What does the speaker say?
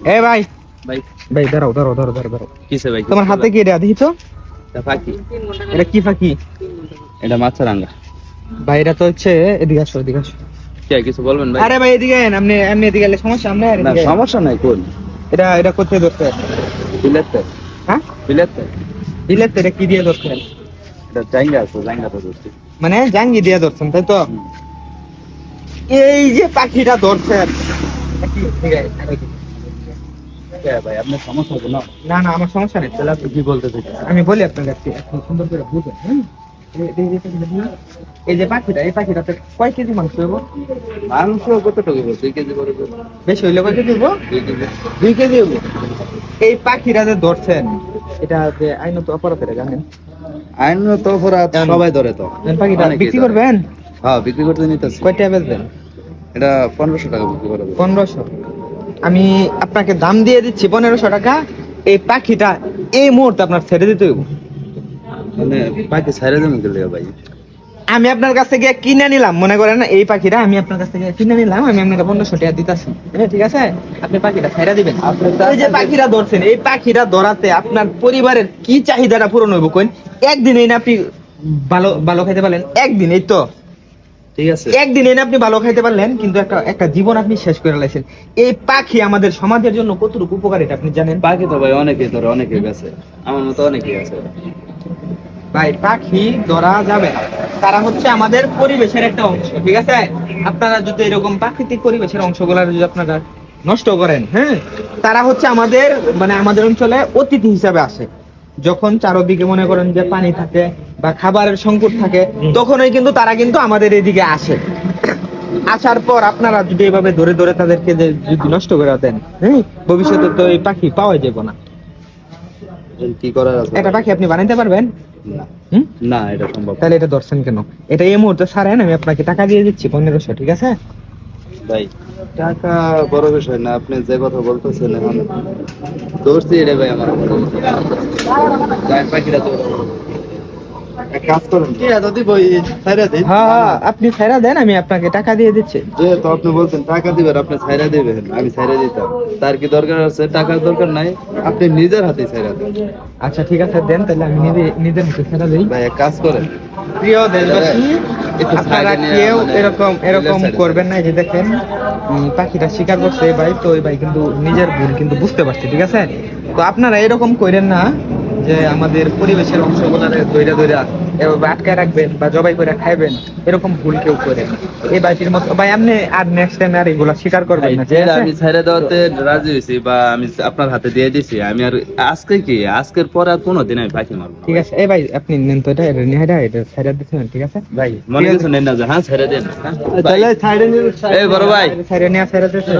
এ ভাই ভাই ভাই দাঁড়াও দাঁড়াও দাঁড়াও দাঁড়াও দাঁড়াও। কিসে ভাই? তোমার হাতে কি এটা দেখি তো? এটা পাখি, এটা কি পাখি? এটা মাছরাঙা। ভাই এটা তো হচ্ছে, এদিকে আসো এদিকে আসো। কে কিছু বলবেন ভাই? আরে ভাই এদিকে আয়েন, আপনি এমনি এদিকে এলে সমস্যা আপনি আর না এদিকে আয়েন। সমস্যা নাই, কোন এটা এটা কোথায় ধরতে? বিলেতে হ্যাঁ বিলেতে বিলেতে এটা কি দিয়ে ধরছেন? এটা জাইঙ্গা আছে, জাইঙ্গা তো ধরছি। মানে জাঙ্গি দিয়ে ধরছেন তাই তো? হুম। এই যে পাখিটা ধরছেন এটা কি? ঠিক আছে, এটা কি? কে ভাই আপনার সমস্যা হবে না? না না আমার সমস্যা নেই, তাহলে আপনি কি বলতে চাইছেন? আমি বলি আপনাকে একটু সুন্দর করে বুঝেন। এই যে পাখিটা, এই পাখিটাতে কয় কেজি মাংস হইব? মাংস কতটুকু বলছে? 2 কেজি করে দেবো। বেশি হইলে কয় কেজি হইব? 2 কেজি। 2 কেজি হইব। এই পাখিটা যে ধরছেন এটা যে আইনত অপরাধ এটা জানেন? আইন তো অপরাধ জানি। সবাই ধরে তো। এই পাখিটা অনেকেই বিক্রি ধরে। করবেন? হ্যাঁ বিক্রি করতে নিতেছি। কয় টাকা বেচবেন? এটা 1500 টাকা বিক্রি করে দেবো। 1500। আমি আপনাকে দাম দিয়ে দিচ্ছি 1500 টাকা। এই পাখিটা এই মুহূর্তে আপনার ছেড়ে দিতে হইব। মানে পাখি ছাইরা দেবো গেলে ভাই। আমি আপনার কাছ থেকে কিনে নিলাম, মনে করেন না এই পাখিটা আমি আপনার কাছ থেকে কিনে নিলাম, আমি আপনাকে 1500 টাকা দিতেছি। ঠিক আছে, আপনি পাখিটা ছেড়ে দিবেন। এই যে পাখিটা ধরছেন, এই পাখিটা ধরাতে আপনার পরিবারের কি চাহিদাটা পূরণ হইব কোন? একদিনেই না আপনি ভালো ভালো খাইতে পারলেন? একদিন, এই তো ঠিক আছে। একদিনে না আপনি ভালো খাইতে পারলেন, কিন্তু একটা একটা জীবন আপনি শেষ করে লাইছেন। এই পাখি আমাদের সমাজের জন্য কতটুকু উপকার এটা আপনি জানেন? পাখি তো ভাই অনেকেই ধরে, অনেকেই গেছে, আমার মতো অনেকেই আছে। ভাই পাখি ধরা যাবে না, তারা হচ্ছে আমাদের পরিবেশের একটা অংশ, ঠিক আছে? আপনারা যদি এরকম প্রাকৃতিক পরিবেশের অংশগুলো যদি আপনারা নষ্ট করেন, হ্যাঁ, তারা হচ্ছে আমাদের মানে আমাদের অঞ্চলে অতিথি হিসাবে আসে। যখন চারদিকে মনে করেন যে পানি থাকে বা খাবারের সংকট থাকে, তখনই কিন্তু তারা কিন্তু আমাদের এদিকে আসে। আসার পর আপনারা যদি এভাবে ধরে ধরে তাদেরকে যদি নষ্ট করে দেন, হ্যাঁ, ভবিষ্যতে তো এই পাখি পাওয়া যাবে না। কি করার আছে? একটা পাখি আপনি বানাইতে পারবেন? না। হুম, না এটা সম্ভব না। তাহলে এটা ধরছেন কেন? এটা এই মুহূর্তে ছাড়েন, আমি আপনাকে টাকা দিয়ে দিচ্ছি 1500, ঠিক আছে? ভাই টাকা বড় বিষয় না, আপনি যে কথা বলতেছেন এখন ধরছি এটা ভাই আমার গায়ের পাখিটা তো এক কাজ করেন, কি এত দিব ছাইরা দিন। হ্যাঁ হ্যাঁ, আপনি ছাইরা দেন, আমি আপনাকে টাকা দিয়ে দিচ্ছি। যেহেতু আপনি বলছেন টাকা দিবেন, আপনি ছাইরা দিবেন, আমি ছাইরা দিতাম। তার কি দরকার আছে? টাকার দরকার নাই, আপনি নিজের হাতে ছাইরা দেন। আচ্ছা ঠিক আছে, দেন, তাহলে আমি নিজের হাতে ছাইরা দেই। ভাই এক কাজ করেন, প্রিয় দেশবাসী, একটু আপনারা সাইডে নিয়ে কেউ মানে এরকম এরকম সাইডে করবেন না। এই যে দেখেন পাখিটা শিকার করছে এই ভাই, তো ওই ভাই কিন্তু নিজের ভুল কিন্তু বুঝতে পারছে, ঠিক আছে? তো আপনারা এরকম করেন না যে আমাদের পরিবেশের অংশগুলোরে ধইরা ধইরা এভাবে আটকায় রাখবেন বা জবাই করে খাইবেন, এরকম ভুল কেউ করেন না। এই ভাইটির মতো ভাই আপনি আর নেক্সট টাইম আর এগুলা স্বীকার করবেন না, ঠিক যেটা আছে? আমি ছাইরা দেওয়াতে রাজি হয়েছি বা আমি আপনার হাতে দিয়ে দিছি, আমি আর আজকে কি আজকের পর আর কোনোদিন আমি পাখি মারবো না। ঠিক আছে, এই ভাই আপনি নেন তো এটা, এটা নিয়ে এটা ছাইরা দিচ্ছেন, ঠিক আছে? ভাই মনে কিছু নেন না যে হ্যাঁ ছেড়ে দেন। তাহলে ছাইরা নিয়ে এই বড় ভাই ছাইরা নিয়ে ছাইরা দিচ্ছেন।